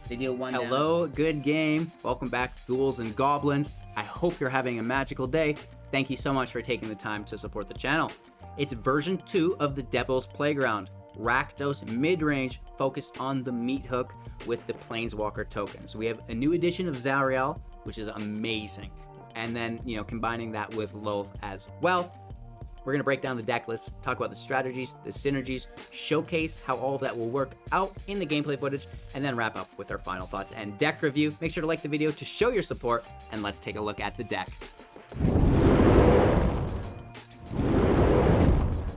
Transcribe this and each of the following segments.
They deal 1 damage. Hello, good game. Welcome back, Ghouls and Goblins. I hope you're having a magical day. Thank you so much for taking the time to support the channel. It's version 2 of the Devil's Playground. Rakdos mid-range focused on the meat hook with the Planeswalker tokens. We have a new edition of Zariel, which is amazing. And then, combining that with Loath as well. We're going to break down the deck list, talk about the strategies, the synergies, showcase how all of that will work out in the gameplay footage, and then wrap up with our final thoughts and deck review. Make sure to like the video to show your support, and let's take a look at the deck.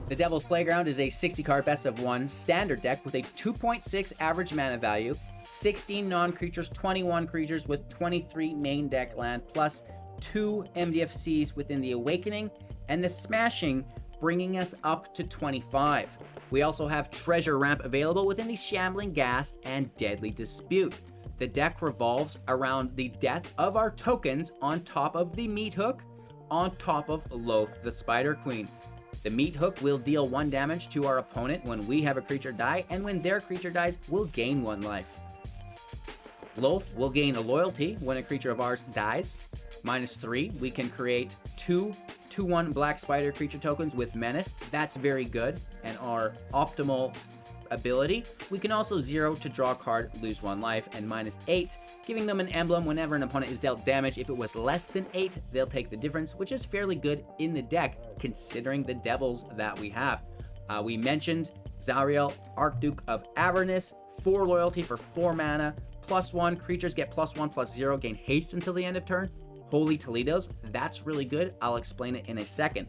The Devil's Playground is a 60-card best-of-1 standard deck with a 2.6 average mana value, 16 non-creatures, 21 creatures with 23 main deck land, plus 2 MDFCs within the Awakening, and the Smashing bringing us up to 25. We also have Treasure Ramp available within the Shambling Ghast and Deadly Dispute. The deck revolves around the death of our tokens on top of the Meat Hook, on top of Loath the Spider Queen. The Meat Hook will deal 1 damage to our opponent when we have a creature die, and when their creature dies, we'll gain 1 life. Loath will gain a loyalty when a creature of ours dies. -3, we can create 2 2/1 black spider creature tokens with Menace. That's very good, and our optimal ability. We can also 0 to draw a card, lose 1 life, and -8, giving them an emblem whenever an opponent is dealt damage. If it was less than 8, they'll take the difference, which is fairly good in the deck, considering the devils that we have. We mentioned Zariel, Archduke of Avernus, 4 loyalty for 4 mana, +1, creatures get +1/+0, gain haste until the end of turn. Holy Toledos, that's really good. I'll explain it in a second.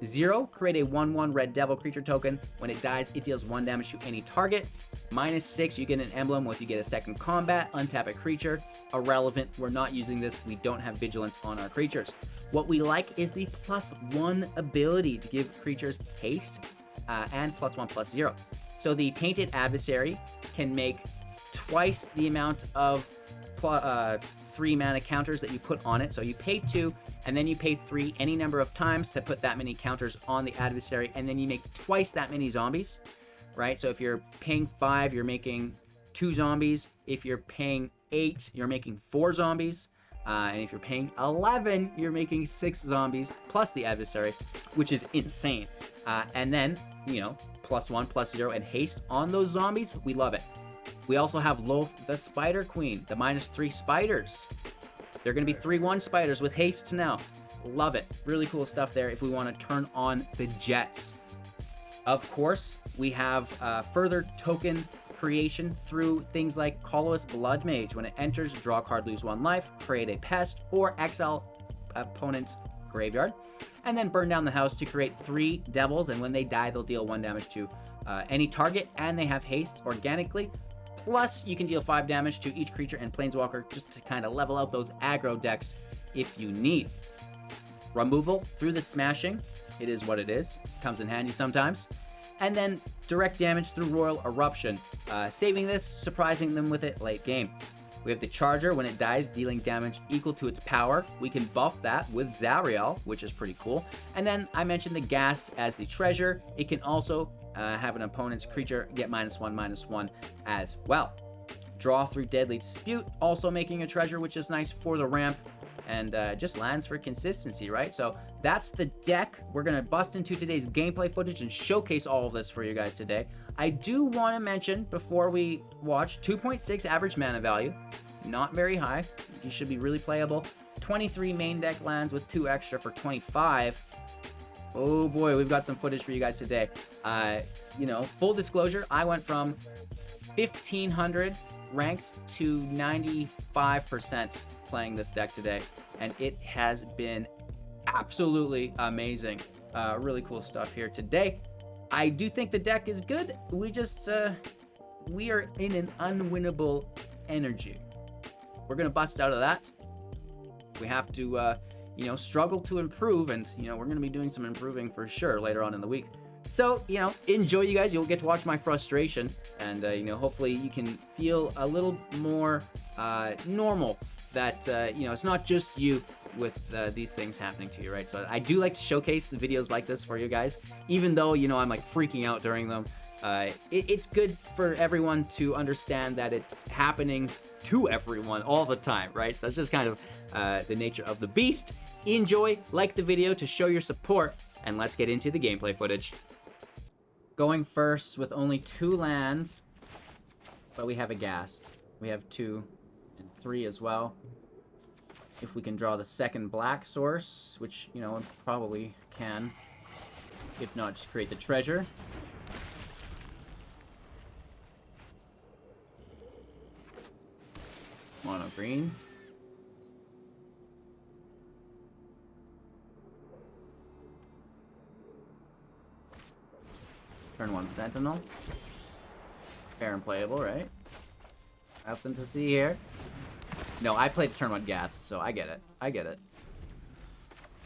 0, create a 1/1 red devil creature token. When it dies, it deals 1 damage to any target. -6, you get an emblem if you get a second combat, untap a creature. Irrelevant, we're not using this. We don't have vigilance on our creatures. What we like is the +1 ability to give creatures haste and +1/+0. So the Tainted Adversary can make twice the amount of 3 mana counters that you put on it. So you pay 2, and then you pay 3 any number of times to put that many counters on the adversary, and then you make twice that many zombies, right? So if you're paying 5, you're making 2 zombies. If you're paying 8, you're making 4 zombies. And if you're paying 11, you're making 6 zombies plus the adversary, which is insane. And then, +1/+0 and haste on those zombies. We love it. We also have Loath the Spider Queen, the -3 spiders. They're going to be 3/1 spiders with haste now. Love it. Really cool stuff there if we want to turn on the jets. Of course, we have further token creation through things like Colossus Blood Mage. When it enters, draw a card, lose 1 life, create a pest, or exile opponent's graveyard, and then burn down the house to create 3 devils, and when they die, they'll deal 1 damage to any target, and they have haste organically. Plus, you can deal 5 damage to each creature and planeswalker just to kind of level out those aggro decks if you need. Removal through the Smashing. It is what it is. Comes in handy sometimes. And then direct damage through Royal Eruption. Saving this, surprising them with it late game. We have the Charger. When it dies, dealing damage equal to its power. We can buff that with Zariel, which is pretty cool. And then I mentioned the Ghast as the treasure. It can also have an opponent's creature get -1/-1 as well. Draw through Deadly Dispute, also making a treasure, which is nice for the ramp, and just lands for consistency, right? So that's the deck. We're going to bust into today's gameplay footage and showcase all of this for you guys today. I do want to mention before we watch, 2.6 average mana value, not very high. You should be really playable. 23 main deck lands with 2 extra for 25. Oh boy, we've got some footage for you guys today. Full disclosure, I went from 1,500 ranked to 95% playing this deck today, and it has been absolutely amazing. Really cool stuff here today. I do think the deck is good. We are in an unwinnable energy. We're gonna bust out of that. We have to struggle to improve, and we're going to be doing some improving for sure later on in the week. So, enjoy, you guys. You'll get to watch my frustration, and hopefully you can feel a little more normal, that it's not just you with these things happening to you, right? So I do like to showcase the videos like this for you guys, even though I'm like freaking out during them. It's good for everyone to understand that it's happening to everyone all the time, right? So it's just kind of the nature of the beast. Enjoy, like the video to show your support, and let's get into the gameplay footage. Going first with only 2 lands, but we have a Ghast. We have 2 and 3 as well. If we can draw the second black source, which, you know, probably can. If not, just create the treasure. Mono green. Turn 1 Sentinel. Fair and playable, right? Nothing to see here. No, I played turn 1 Ghast, so I get it. I get it.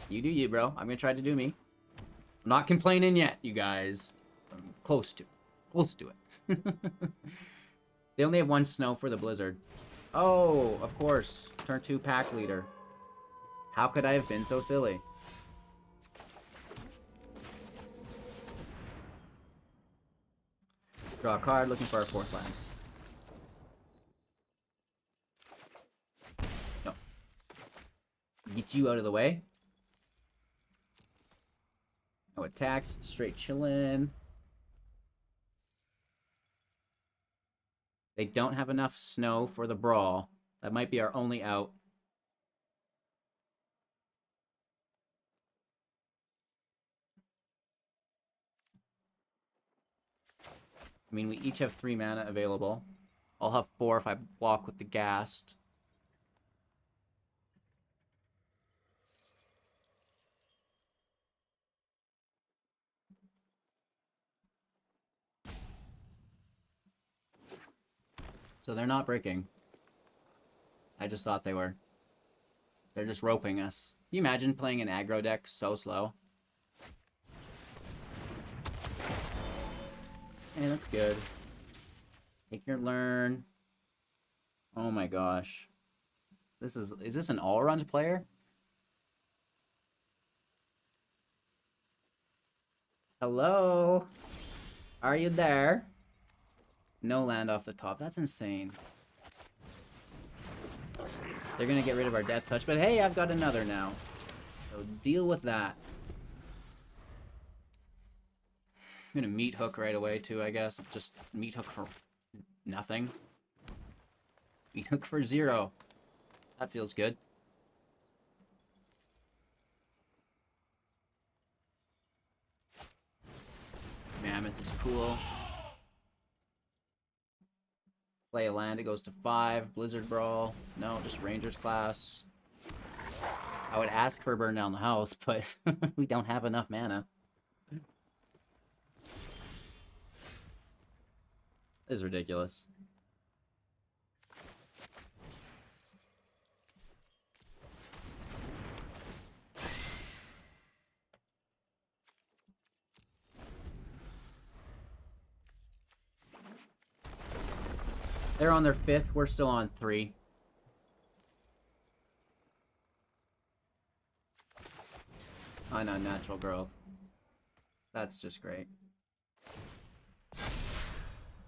You do you, bro. I'm gonna try to do me. I'm not complaining yet, you guys. I'm close to it. They only have 1 snow for the blizzard. Oh, of course. Turn 2 pack leader. How could I have been so silly? Draw a card, looking for a 4th land. No. Get you out of the way. No attacks, straight chillin'. They don't have enough snow for the brawl. That might be our only out. I mean, we each have 3 mana available. I'll have 4 if I block with the Ghast. So they're not breaking. I just thought they were. They're just roping us. Can you imagine playing an aggro deck so slow? Hey, that's good. Take your learn. Oh my gosh. Is this an all-around player? Hello? Are you there? No land off the top. That's insane. They're gonna get rid of our Death Touch, but hey, I've got another now. So deal with that. I'm gonna meat hook right away too, I guess. Just meat hook for nothing. Meat hook for 0. That feels good. Mammoth is cool. Play a land, it goes to 5. Blizzard Brawl. No, just Rangers class. I would ask for burn down the house, but we don't have enough mana. This is ridiculous. They're on their 5th, we're still on 3. On unnatural growth. That's just great.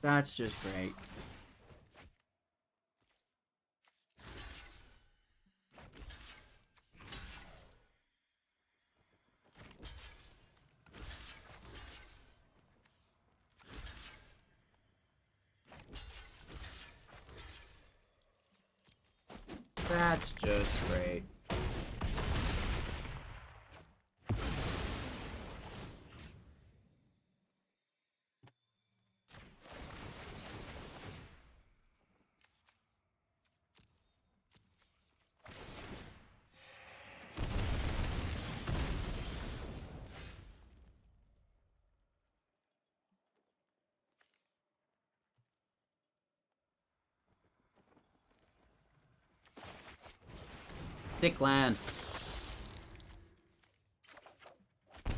That's just great. That's just great. Thick land. Are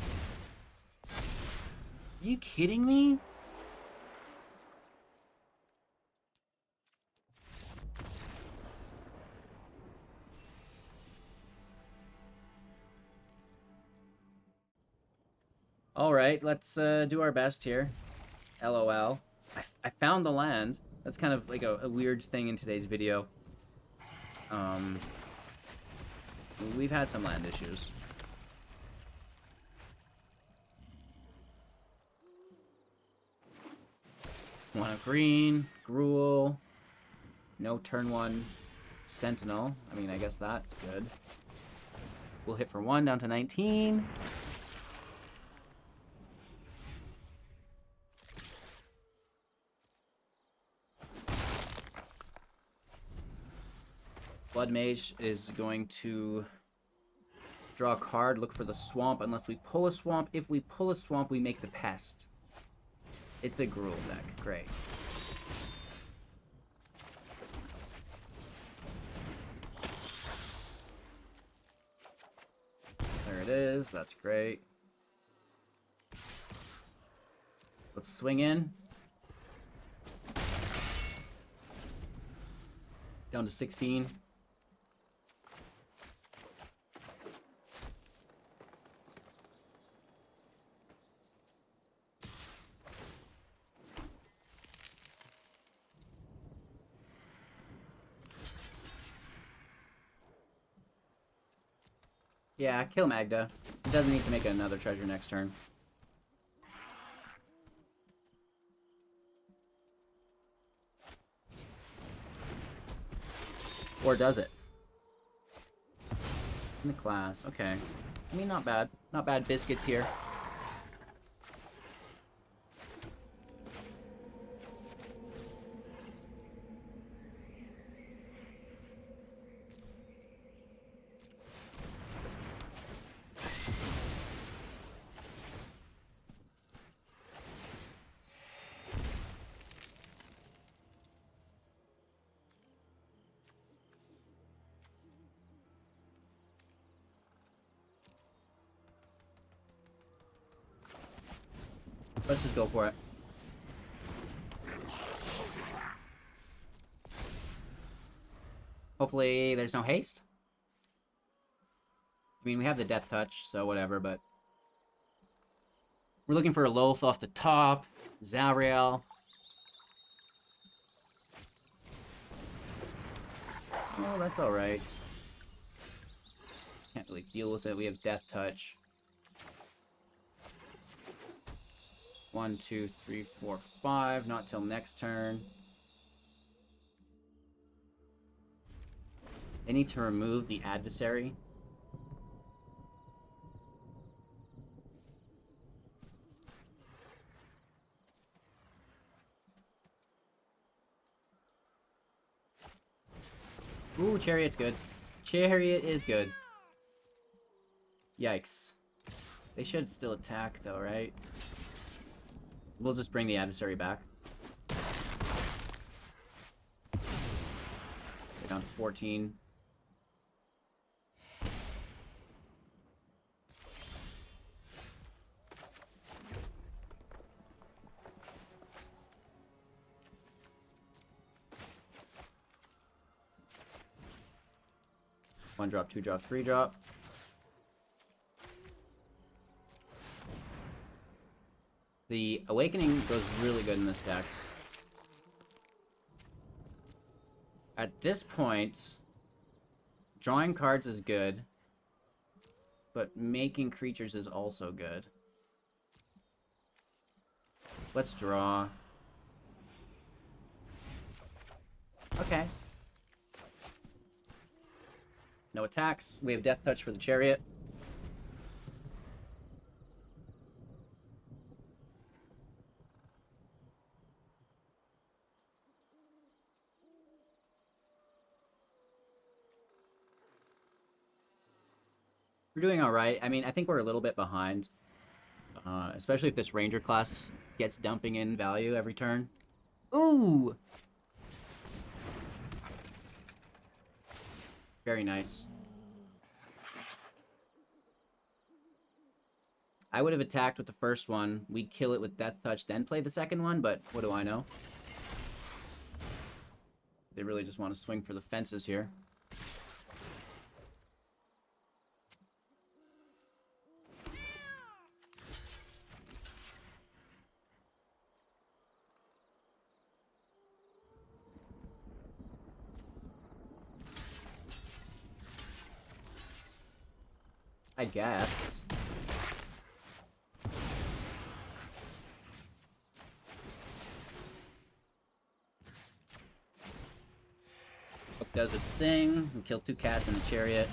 you kidding me? All right, let's do our best here. LOL. I found the land. That's kind of like a weird thing in today's video. We've had some land issues. One of green, Gruul. No turn 1 Sentinel. I mean, I guess that's good. We'll hit for 1 down to 19. Blood Mage is going to draw a card, look for the swamp unless we pull a swamp. If we pull a swamp, we make the pest. It's a Gruul deck. Great. There it is. That's great. Let's swing in. Down to 16. Yeah, kill Magda. It doesn't need to make another treasure next turn. Or does it? In the class, okay. I mean, not bad. Not bad biscuits here. Let's just go for it. Hopefully there's no haste. I mean, we have the death touch, so whatever, but... We're looking for a Loath off the top. Zariel. Oh, that's alright. Can't really deal with it. We have death touch. 1, 2, 3, 4, 5. Not till next turn. They need to remove the adversary. Ooh, Chariot's good. Chariot is good. Yikes. They should still attack, though, right? We'll just bring the adversary back. Get down to 14. One drop, 2 drop, 3 drop. The Awakening goes really good in this deck. At this point, drawing cards is good, but making creatures is also good. Let's draw. Okay. No attacks. We have Death Touch for the Chariot. We're doing alright. I mean, I think we're a little bit behind. Especially if this Ranger class gets dumping in value every turn. Ooh! Very nice. I would have attacked with the first one. We'd kill it with Death Touch, then play the second one, but what do I know? They really just want to swing for the fences here. I guess. Book does its thing. We kill 2 cats in the chariot.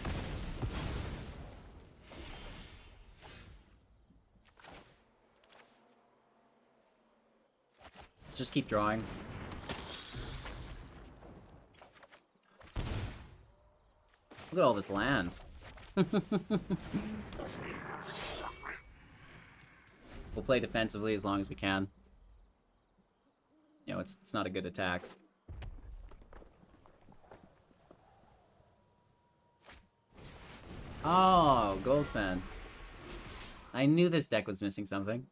Let's just keep drawing. Look at all this land. We'll play defensively as long as we can. You know, it's not a good attack. Oh, Goldfan. I knew this deck was missing something.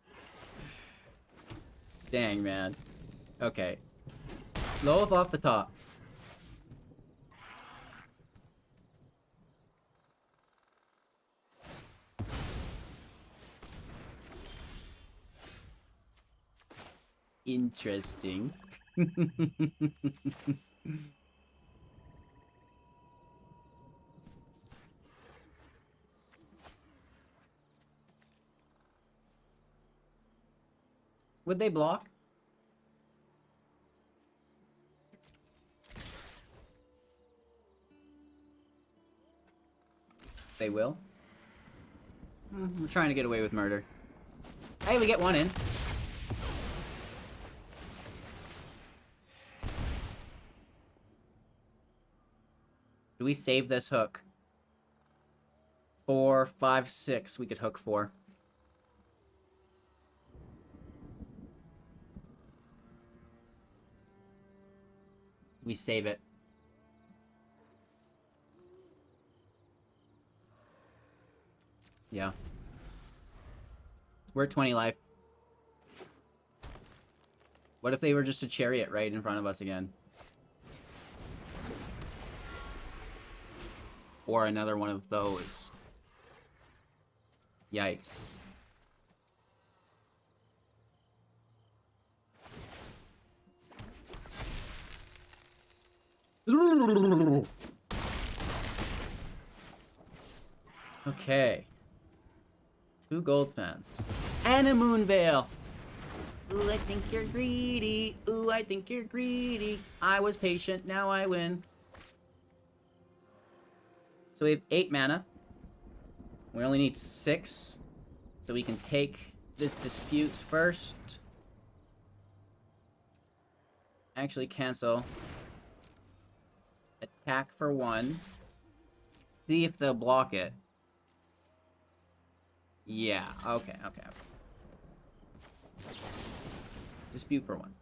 Dang, man. Okay. Loath off the top. Interesting. Would they block? They will. We're trying to get away with murder. Hey, we get one in. Do we save this hook? 4, 5, 6 we could hook for. We save it. Yeah. We're at 20 life. What if they were just a chariot right in front of us again? Or another one of those. Yikes. Okay. 2 gold fans. And a moon veil. Ooh, I think you're greedy. Ooh, I think you're greedy. I was patient, now I win. So we have 8 mana. We only need 6. So we can take this dispute first. Actually cancel. Attack for 1. See if they'll block it. Yeah, okay. Dispute for 1.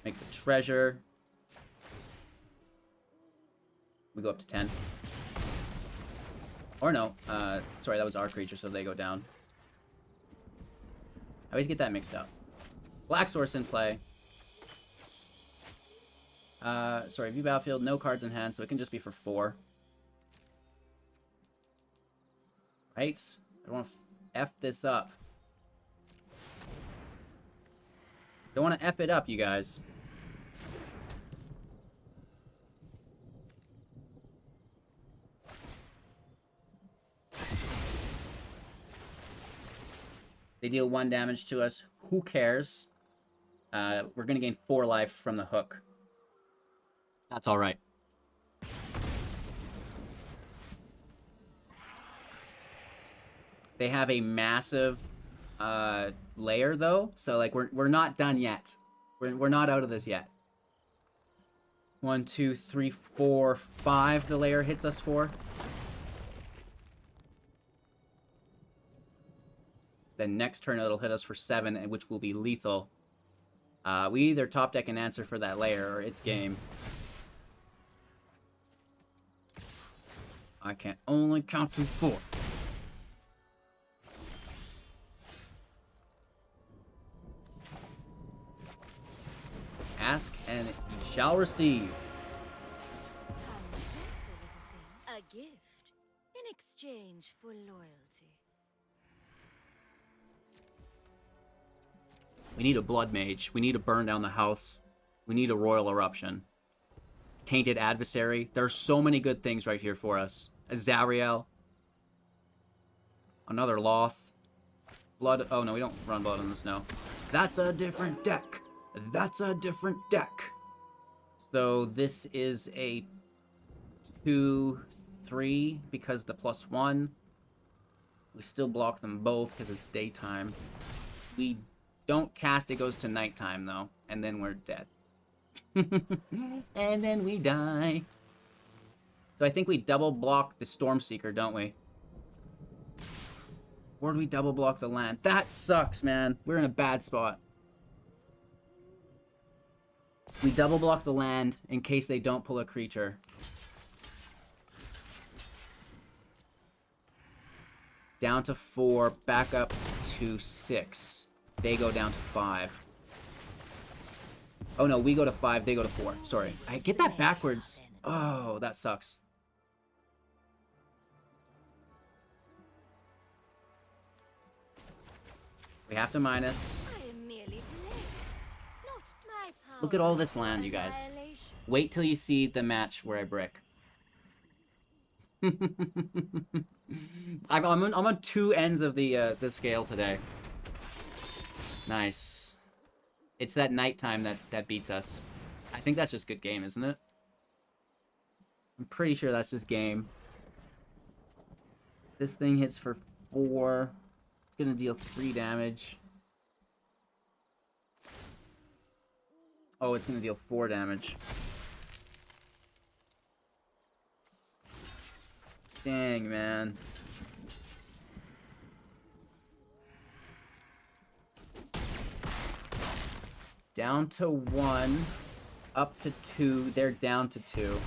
Make the treasure. We go up to 10. Or no, sorry, that was our creature, so they go down. I always get that mixed up. Black Source in play. Sorry, view battlefield, no cards in hand, so it can just be for 4. Right? I don't want to F this up. Don't want to F it up, you guys. They deal 1 damage to us. Who cares? We're going to gain 4 life from the hook. That's alright. They have a massive layer, though. So, like, we're not done yet. We're not out of this yet. 1, 2, 3, 4, 5 the layer hits us for. Then next turn it'll hit us for 7, which will be lethal. We either top deck an answer for that layer or it's game. I can only count to 4. Ask and you shall receive. A gift in exchange for loyalty. We need a blood mage. We need to burn down the house. We need a royal eruption. Tainted adversary. There are so many good things right here for us. Azariel. Another Loth. Blood. Oh no, we don't run Blood on the Snow. That's a different deck. That's a different deck. So this is a 2/3 because the +1. We still block them both because it's daytime. We don't cast, it goes to nighttime though, and then we're dead. And then we die. So I think we double block the Stormseeker, don't we? Or do we double block the land? That sucks, man. We're in a bad spot. We double block the land in case they don't pull a creature. Down to 4, back up to 6. They go down to 5. Oh no, we go to 5, they go to 4. Sorry. I get that backwards. Oh, that sucks. We have to minus. I am merely delayed. Not my power. Look at all this land, you guys. Wait till you see the match where I brick. I'm on two ends of the scale today. Nice. It's that nighttime that beats us. I think that's just good game, isn't it? I'm pretty sure that's just game. This thing hits for 4. It's gonna deal 3 damage. Oh, it's gonna deal 4 damage. Dang, man. Down to 1, up to 2. They're down to 2.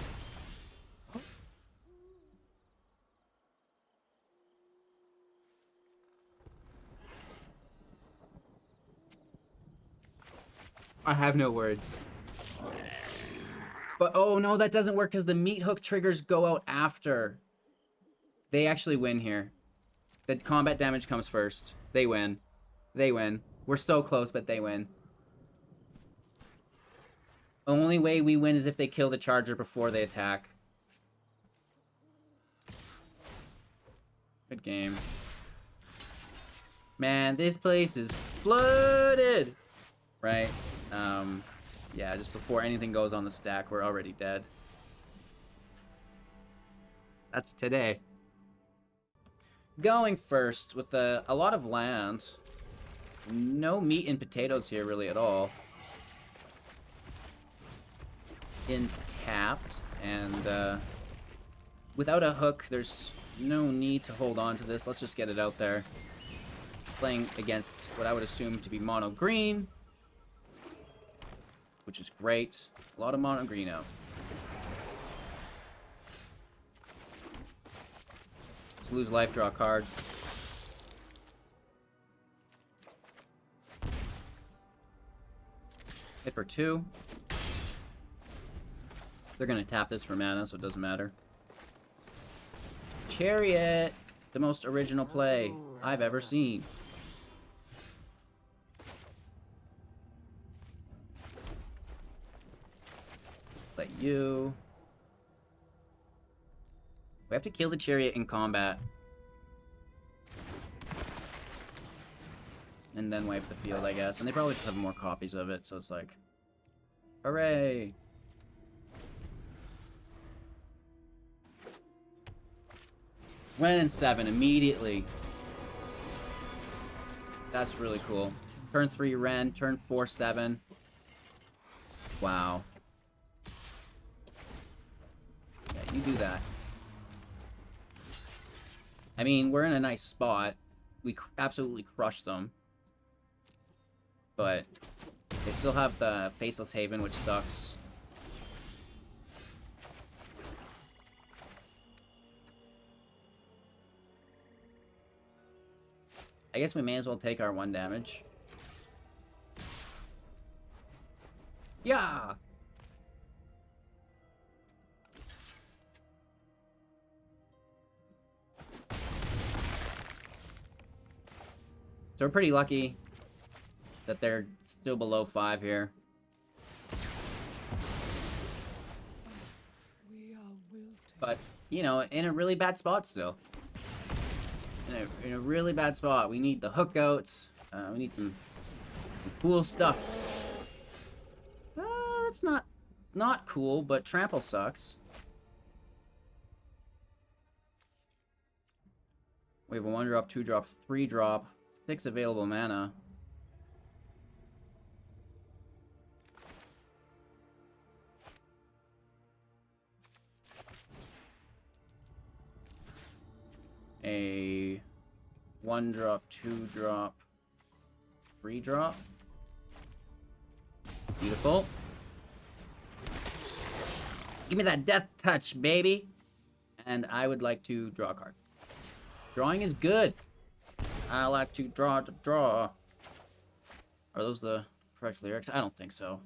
I have no words. But, oh no, that doesn't work because the meat hook triggers go out after. They actually win here. The combat damage comes first. They win. They win. We're so close, but they win. Only way we win is if they kill the charger before they attack. Good game. Man, this place is flooded! Right? Yeah, just before anything goes on the stack, we're already dead. That's today. Going first with a lot of land. No meat and potatoes here really at all. In tapped, and without a hook, there's no need to hold on to this. Let's just get it out there. Playing against what I would assume to be mono green, which is great. A lot of mono green out. Let's lose life, draw a card. Hit for 2. They're gonna tap this for mana, so it doesn't matter. Chariot! The most original play I've ever seen. Let you... We have to kill the chariot in combat. And then wipe the field, I guess. And they probably just have more copies of it, so it's like... Hooray! Went in 7 immediately. That's really cool. Turn 3 Ren, turn 4 7. Wow. Yeah, you do that. I mean, we're in a nice spot. We absolutely crushed them. But they still have the Faceless Haven, which sucks. I guess we may as well take our 1 damage. Yeah! So we're pretty lucky that they're still below 5 here. But you know, in a really bad spot still. In a really bad spot. We need the hook out. We need some cool stuff. That's not cool, but trample sucks. We have a 1-drop, 2-drop, 3-drop, 6 available mana. A 1-drop, 2-drop, 3-drop. Beautiful. Give me that death touch, baby. And I would like to draw a card. Drawing is good. I like to draw to draw. Are those the correct lyrics? I don't think so.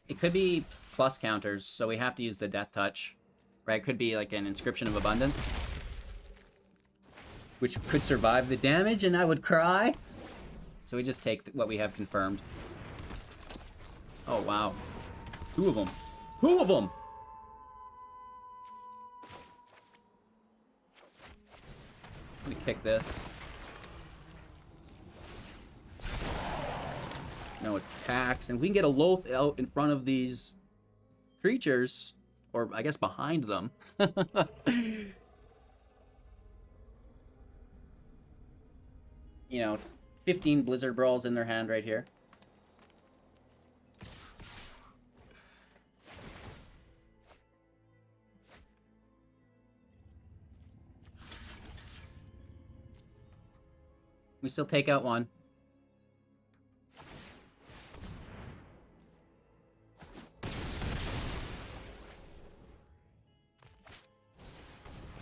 It could be plus counters, so we have to use the death touch. Right? It could be like an Inscription of Abundance, which could survive the damage, and I would cry. So we just take what we have confirmed. Oh, wow. 2 of them. 2 of them! Let me kick this. No attacks. And if we can get a Loath out in front of these creatures, or I guess behind them. You know, 15 Blizzard Brawls in their hand right here. We still take out 1.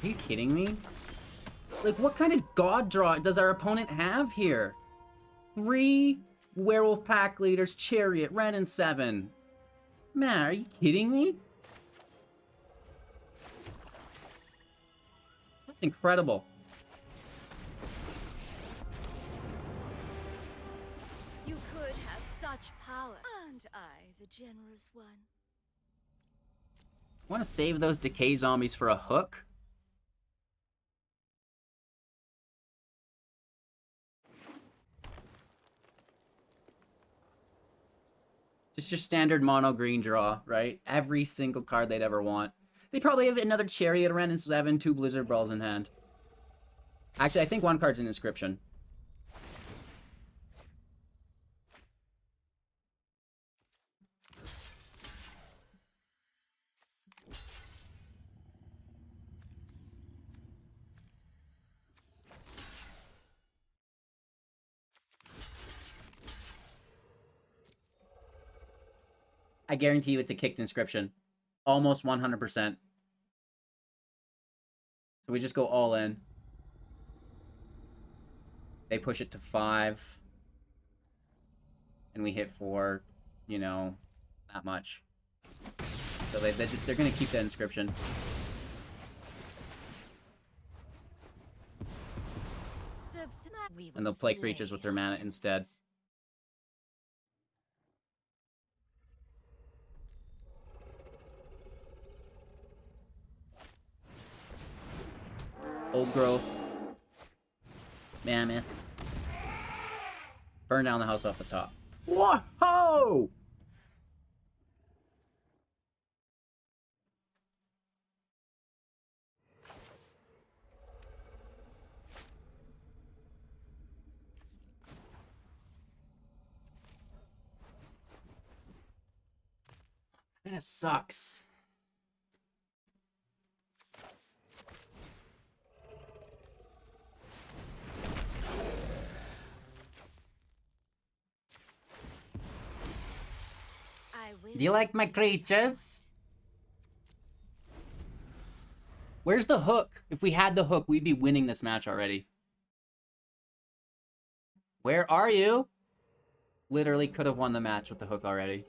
Are you kidding me? Like, what kind of god draw does our opponent have here? 3 Werewolf Pack Leaders, Chariot, Ren, and 7. Man, are you kidding me? That's incredible. You could have such power. Aren't I the generous one? Want to save those decay zombies for a hook? Just your standard mono green draw, right? Every single card they'd ever want. They probably have another Chariot, Ren, and 7, 2 Blizzard Brawls in hand. Actually, I think 1 card's an Inscription. I guarantee you it's a kicked Inscription. Almost 100%. So we just go all in. They push it to 5. And we hit for, you know, that much. So they're going to keep that Inscription. And they'll play creatures with their mana instead. Old Growth. Mammoth. Burn down the house off the top. Whoa! That sucks. Do you like my creatures? Where's the hook? If we had the hook, we'd be winning this match already. Where are you? Literally could have won the match with the hook already.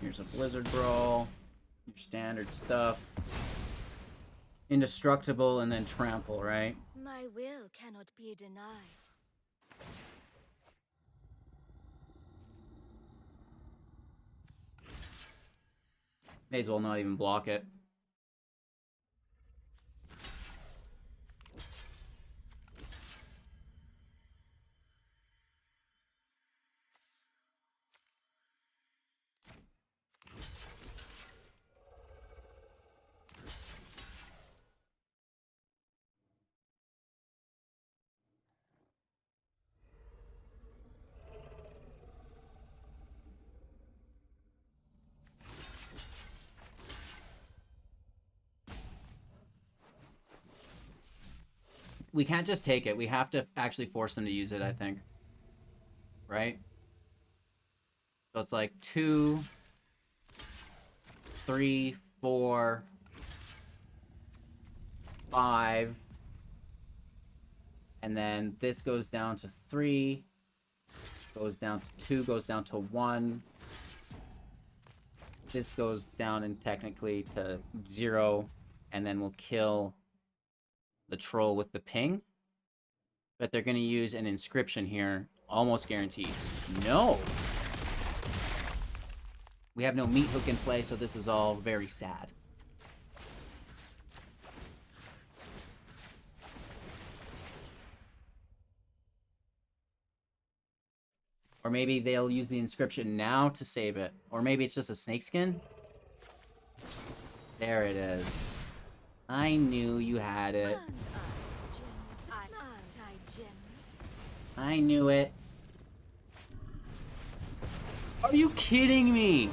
Here's a Blizzard Brawl. Your standard stuff. Indestructible and then Trample, right? My will cannot be denied. May as well not even block it. We can't just take it. We have to actually force them to use it, I think. Right? So it's like 2, 3, 4, 5. And then this goes down to 3. Goes down to 2. Goes down to 1. This goes down and technically to 0. And then we'll kill the troll with the ping. But they're going to use an inscription here. Almost guaranteed. No! We have no meat hook in play, so this is all very sad. Or maybe they'll use the inscription now to save it. Or maybe it's just a snakeskin. There it is. I knew you had it. I knew it. Are you kidding me?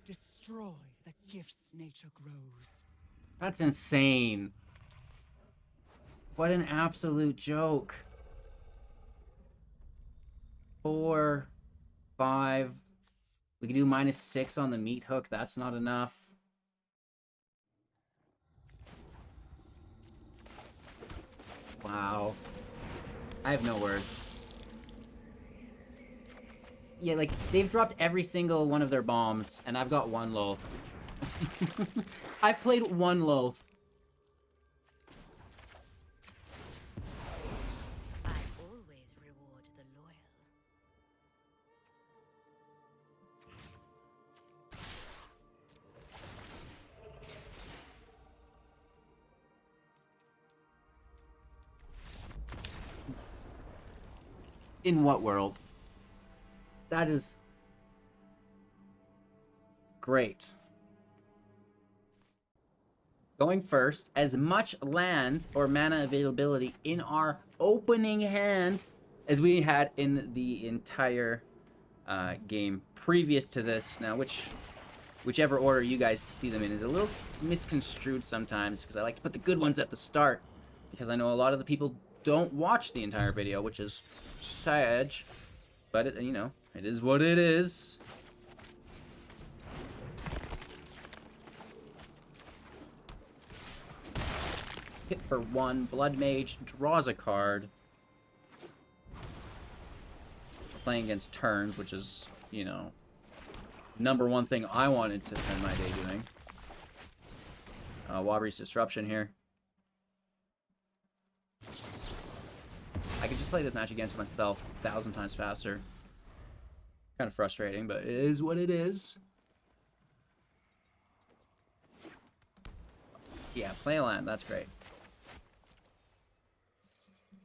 Destroy the gifts nature grows. That's insane. What an absolute joke. 4, 5. We can do -6 on the meat hook. That's not enough. Wow. I have no words. Yeah, like, they've dropped every single one of their bombs, and I've got 1 loaf. I've played 1 loaf. I always reward the loyal. In what world? That is great. Going first, as much land or mana availability in our opening hand as we had in the entire game previous to this. Now, whichever order you guys see them in is a little misconstrued sometimes, because I like to put the good ones at the start, because I know a lot of the people don't watch the entire video, which is sad, but it, you know, it is what it is. Hit for 1, Blood Mage draws a card. Playing against turns, which is, you know, #1 thing I wanted to spend my day doing. Wabri's Disruption here. I could just play this match against myself 1,000 times faster. Kind of frustrating, but it is what it is. Yeah, play a land. That's great.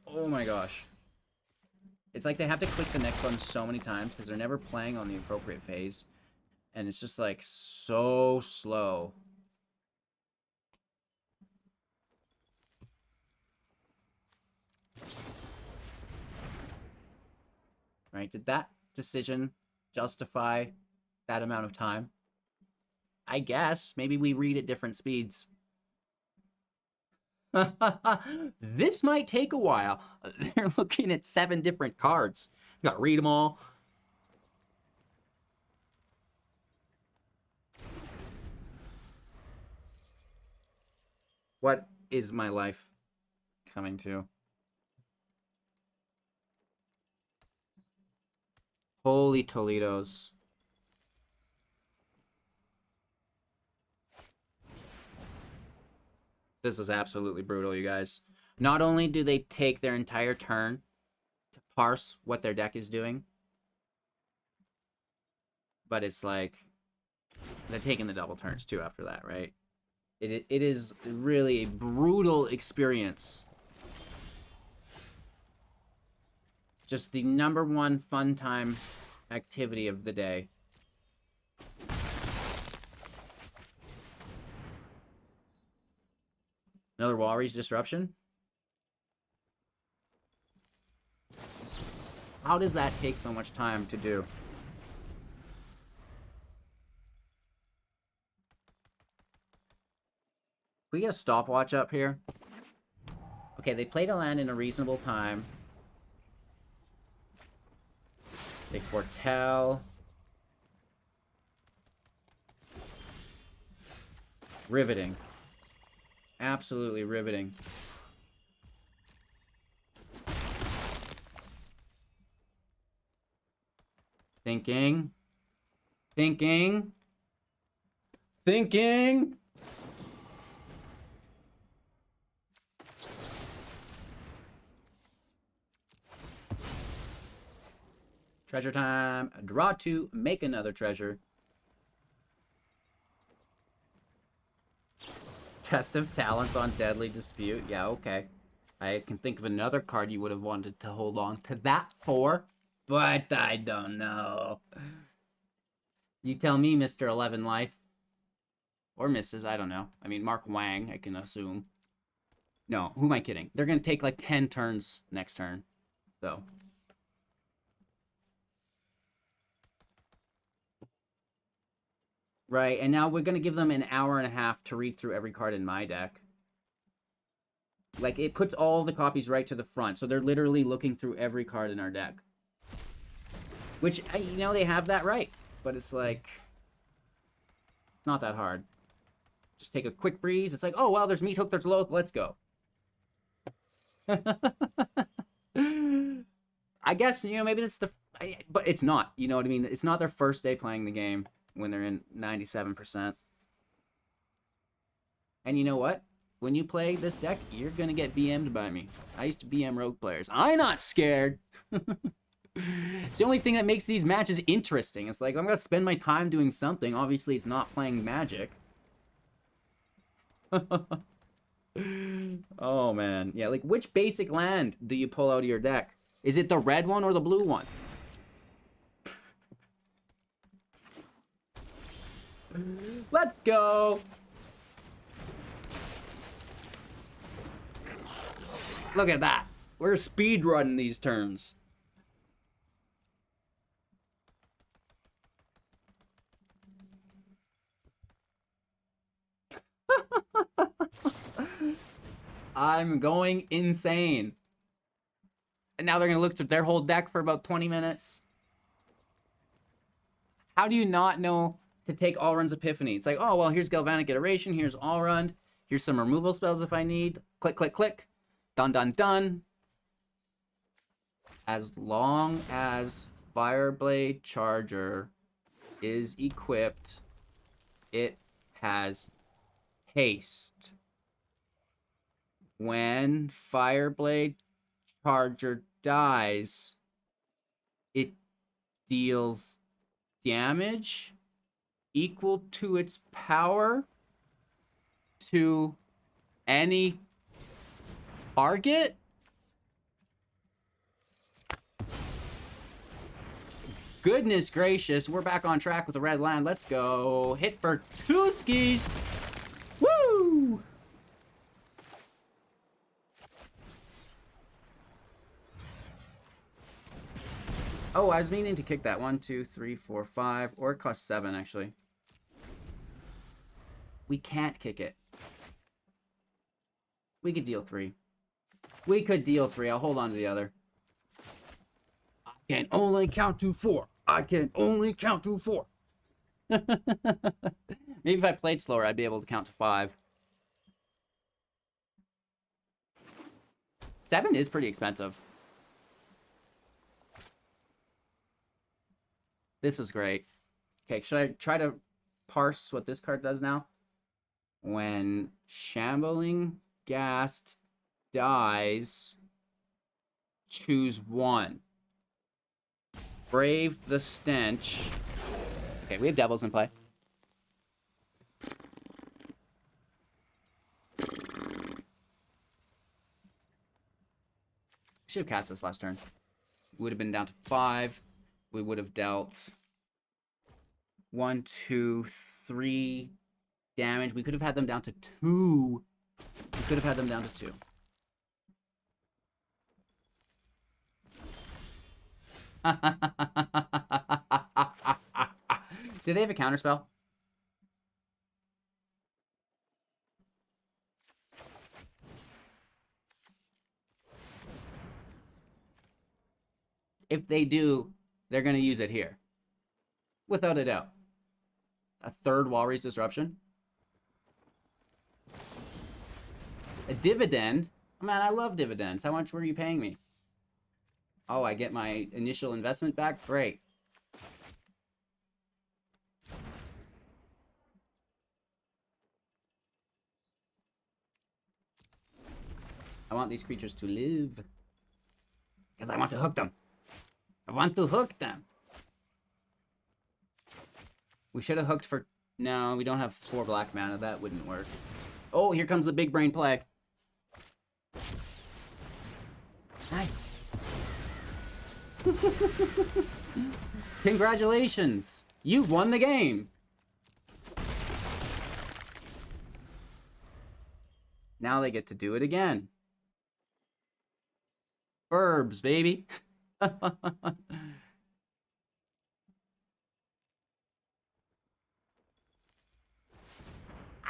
Oh my gosh. It's like they have to click the next button so many times because they're never playing on the appropriate phase. And it's just like so slow. Right? Did that decision justify that amount of time? I guess. Maybe we read at different speeds. This might take a while. They're looking at 7 different cards. You gotta read them all. What is my life coming to? Holy Toledos. This is absolutely brutal, you guys. Not only do they take their entire turn to parse what their deck is doing, but it's like they're taking the double turns too after that, right? It is really a brutal experience. Just the #1 fun time activity of the day. Another Walrus Disruption? How does that take so much time to do? Can we get a stopwatch up here? Okay, they played a land in a reasonable time. They foretell. Riveting. Absolutely riveting. Thinking. Thinking. Thinking. Treasure time. Draw 2. Make another treasure. Test of Talents on Deadly Dispute. Yeah, okay. I can think of another card you would have wanted to hold on to that for, but I don't know. You tell me, Mr. 11 Life. Or Mrs., I don't know. I mean, Mark Wang, I can assume. No, who am I kidding? They're going to take like 10 turns next turn. So. Right, and now we're going to give them an hour and a half to read through every card in my deck. Like, it puts all the copies right to the front, so they're literally looking through every card in our deck. Which, you know, they have that right, but it's like, not that hard. Just take a quick breeze. It's like, oh, well, there's Meat Hook, there's Loath, let's go. I guess, you know, maybe that's the... But it's not, you know what I mean? It's not their first day playing the game when they're in 97%. And you know what? When you play this deck, you're going to get BM'd by me. I used to BM rogue players. I'm not scared. It's the only thing that makes these matches interesting. It's like, I'm going to spend my time doing something. Obviously, it's not playing Magic. Oh, man. Yeah, like, which basic land do you pull out of your deck? Is it the red one or the blue one? Let's go! Look at that. We're speedrunning these turns. I'm going insane. And now they're going to look through their whole deck for about 20 minutes. How do you not know to take Allrun's Epiphany? It's like, oh, well, here's Galvanic Iteration. Here's Allrun. Here's some removal spells if I need. Click, click, click. Done, done, done. As long as Fireblade Charger is equipped, it has haste. When Fireblade Charger dies, it deals damage equal to its power to any target. Goodness gracious, we're back on track with the red land. Let's go. Hit for two skis. Woo! Oh, I was meaning to kick that. 1, 2, 3, 4, 5. Or it costs 7, actually. We can't kick it. We could deal 3. We could deal 3. I'll hold on to the other. I can only count to 4. I can only count to 4. Maybe if I played slower, I'd be able to count to 5. 7 is pretty expensive. This is great. Okay, should I try to parse what this card does now? When Shambling Ghast dies, choose one. Brave the Stench. Okay, we have Devils in play. Should have cast this last turn. We would have been down to 5. We would have dealt 1, 2, 3 damage. We could have had them down to 2. We could have had them down to 2. Do they have a counterspell? If they do, they're going to use it here. Without a doubt. A third Walrus Disruption. A dividend? Man, I love dividends. How much were you paying me? Oh, I get my initial investment back? Great. I want these creatures to live. Because I want to hook them. I want to hook them. We should have hooked for... No, we don't have 4 black mana. That wouldn't work. Oh, here comes the big brain play. Nice. Congratulations. You won the game. Now they get to do it again. Burbs, baby.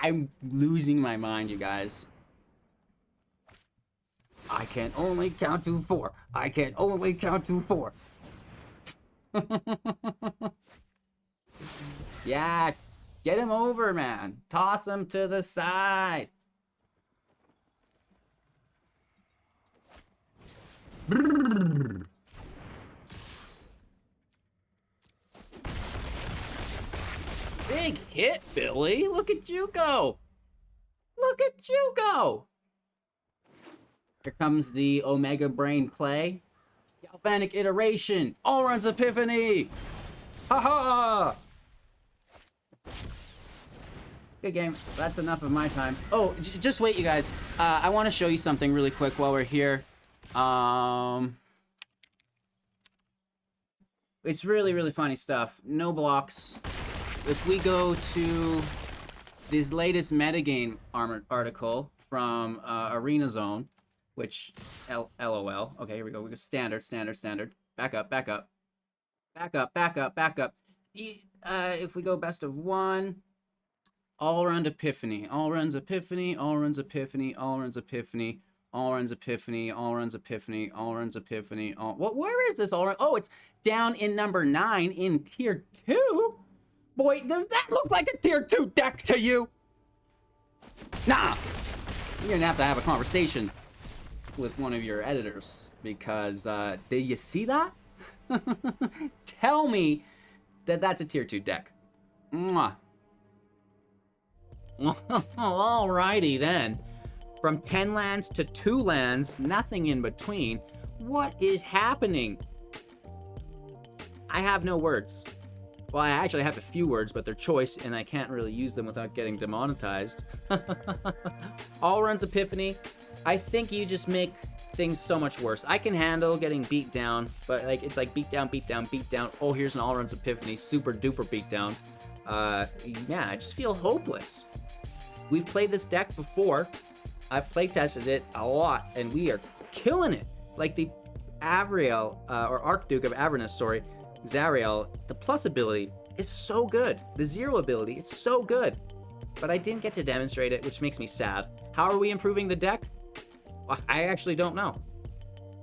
I'm losing my mind, you guys. I can only count to 4. I can only count to 4. Yeah, get him over, man. Toss him to the side. Big hit, Billy. Look at you go. Look at you go. Here comes the Omega Brain play. Galvanic Iteration. Allrun's Epiphany. Haha. Good game. That's enough of my time. Oh, just wait, you guys. I want to show you something really quick while we're here. It's really, really funny stuff. No blocks. If we go to this latest metagame article from Arena Zone, which, LOL. Okay, here we go. We go standard. Back up. If we go best of 1, Allrun Epiphany. Allrun's Epiphany. Where is this Allrun? Oh, it's down in number 9 in tier 2? Boy, does that look like a tier 2 deck to you? Nah. You're gonna have to have a conversation with one of your editors, because did you see that? Tell me that that's a tier 2 deck. Mwah. Alrighty then. From 10 lands to 2 lands, nothing in between. What is happening? I have no words. Well, I actually have a few words, but they're choice, and I can't really use them without getting demonetized. Allrun's Epiphany. I think you just make things so much worse. I can handle getting beat down, but like it's like beat down. Oh, here's an Allrun's Epiphany. Super duper beat down. Yeah, I just feel hopeless. We've played this deck before. I've play tested it a lot, and we are killing it. Like the Avriel, or Archduke of Avernus, sorry, Zariel, the plus ability is so good. The 0 ability, it's so good. But I didn't get to demonstrate it, which makes me sad. How are we improving the deck? I actually don't know.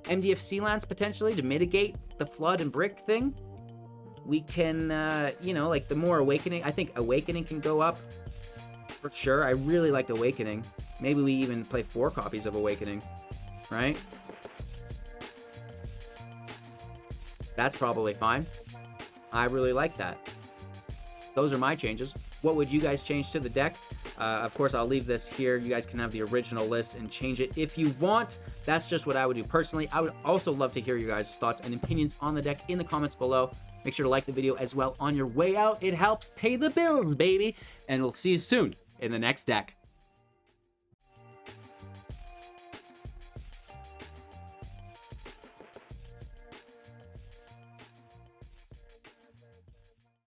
MDFC lands potentially to mitigate the flood and brick thing. We can, like the more Awakening, I think Awakening can go up for sure. I really liked Awakening. Maybe we even play 4 copies of Awakening, right? That's probably fine. I really like that. Those are my changes. What would you guys change to the deck? Of course, I'll leave this here. You guys can have the original list and change it if you want. That's just what I would do personally. I would also love to hear your guys' thoughts and opinions on the deck in the comments below. Make sure to like the video as well on your way out. It helps pay the bills, baby. And we'll see you soon in the next deck.